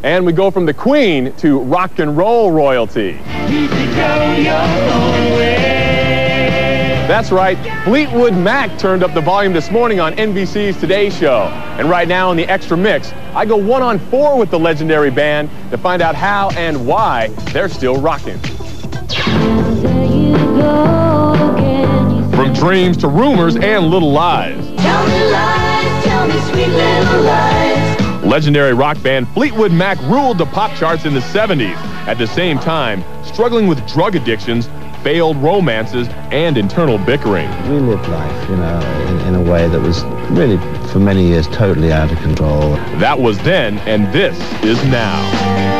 And we go from the Queen to rock and roll royalty. That's right, Fleetwood Mac turned up the volume this morning on NBC's Today Show. And right now in the Extra Mix, I go 1-on-4 with the legendary band to find out how and why they're still rocking. From dreams to rumors and little lies. Tell me sweet little lies. Legendary rock band Fleetwood Mac ruled the pop charts in the 70s. At the same time, struggling with drug addictions, failed romances, and internal bickering. We lived life, in a way that was really, for many years, totally out of control. That was then, and this is now.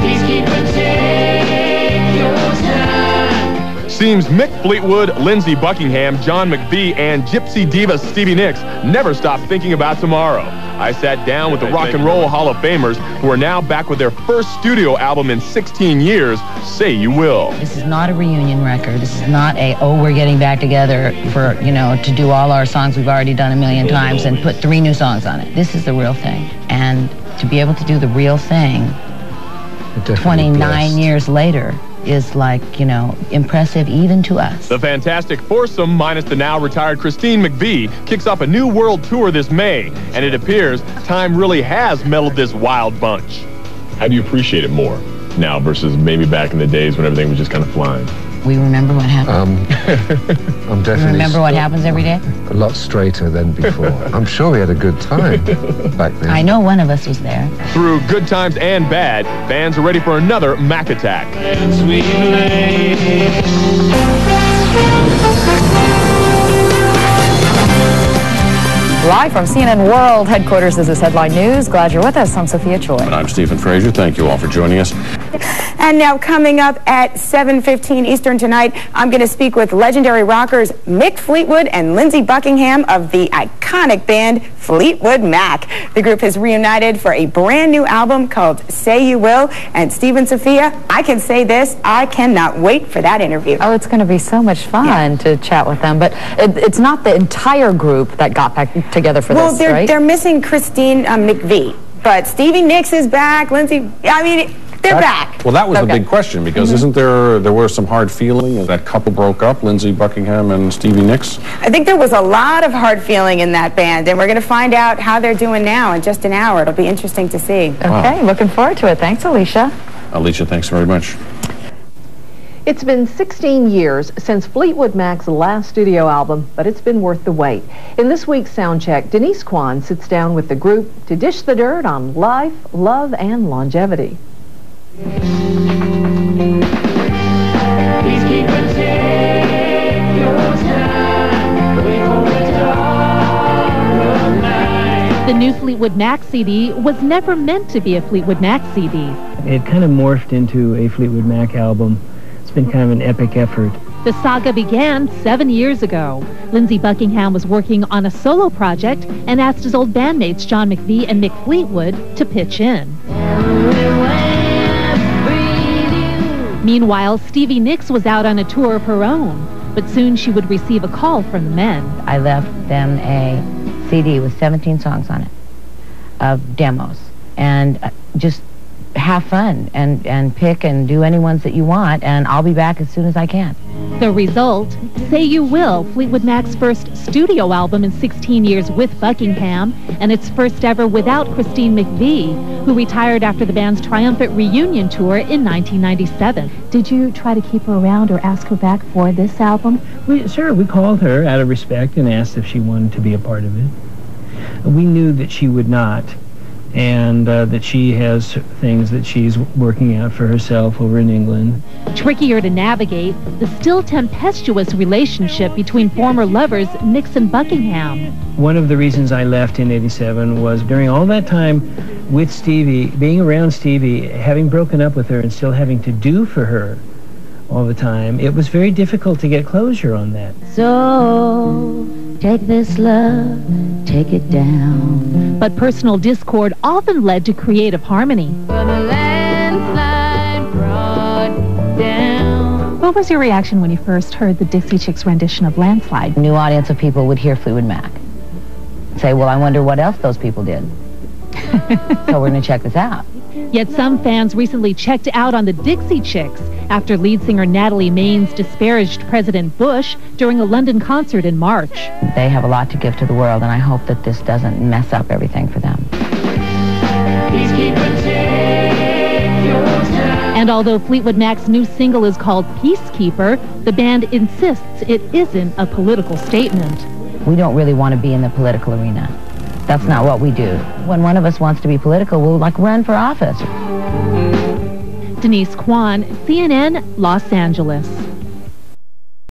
Please keep it, take your time. Seems Mick Fleetwood, Lindsey Buckingham, John McVie, and gypsy diva Stevie Nicks never stopped thinking about tomorrow. I sat down with the Rock and Roll Hall of Famers who are now back with their first studio album in 16 years, Say You Will. This is not a reunion record. This is not we're getting back together for, to do all our songs we've already done a million times and put 3 new songs on it. This is the real thing. And to be able to do the real thing 29 years later is impressive even to us. The fantastic foursome, minus the now retired Christine McVie, kicks off a new world tour this May, and it appears time really has mellowed this wild bunch. How do you appreciate it more now versus maybe back in the days when everything was just kind of flying? We remember what happened. I'm definitely... Remember what happens every day? A lot straighter than before. I'm sure we had a good time back then. I know one of us was there. Through good times and bad, fans are ready for another Mac attack. Live from CNN World headquarters, this is Headline News. Glad you're with us. I'm Sophia Choi. And I'm Stephen Frazier. Thank you all for joining us. And now coming up at 7:15 Eastern tonight, I'm going to speak with legendary rockers Mick Fleetwood and Lindsey Buckingham of the iconic band Fleetwood Mac. The group has reunited for a brand new album called Say You Will. And Stephen, Sophia, I can say this, I cannot wait for that interview. Oh, it's going to be so much fun to chat with them. But it's not the entire group that got back together for this, right? Well, they're missing Christine McVie. But Stevie Nicks is back. Lindsey, they're back. Well, that was the big question, because isn't there were some hard feeling as that couple broke up, Lindsey Buckingham and Stevie Nicks? I think there was a lot of hard feeling in that band, and we're going to find out how they're doing now in just an hour. It'll be interesting to see. Okay, looking forward to it. Thanks, Alicia. Alicia, thanks very much. It's been 16 years since Fleetwood Mac's last studio album, but it's been worth the wait. In this week's Soundcheck, Denise Kwan sits down with the group to dish the dirt on life, love, and longevity. The new Fleetwood Mac CD was never meant to be a Fleetwood Mac CD. It kind of morphed into a Fleetwood Mac album. It's been kind of an epic effort. The saga began 7 years ago. Lindsey Buckingham was working on a solo project and asked his old bandmates John McVie and Mick Fleetwood to pitch in. Meanwhile, Stevie Nicks was out on a tour of her own, but soon she would receive a call from the men. I left them a CD with 17 songs on it of demos, and just have fun and pick and do any ones that you want, and I'll be back as soon as I can. The result, Say You Will, Fleetwood Mac's first studio album in 16 years with Buckingham, and its first ever without Christine McVie, who retired after the band's triumphant reunion tour in 1997. Did you try to keep her around or ask her back for this album? Sure, we called her out of respect and asked if she wanted to be a part of it. We knew that she would not, and that she has things that she's working out for herself over in England. Trickier to navigate, the still tempestuous relationship between former lovers Nicks and Buckingham. One of the reasons I left in '87 was during all that time with Stevie, being around Stevie, having broken up with her and still having to do for her all the time, it was very difficult to get closure on that. So, take this love, take it down. But personal discord often led to creative harmony. What was your reaction when you first heard the Dixie Chicks rendition of Landslide? A new audience of people would hear Fleetwood Mac. Say, well, I wonder what else those people did. So we're going to check this out. Yet some fans recently checked out on the Dixie Chicks after lead singer Natalie Maines disparaged President Bush during a London concert in March. They have a lot to give to the world, and I hope that this doesn't mess up everything for them. And although Fleetwood Mac's new single is called Peacekeeper, the band insists it isn't a political statement. We don't really want to be in the political arena. That's not what we do. When one of us wants to be political, we'll run for office. Denise Kwan, CNN, Los Angeles.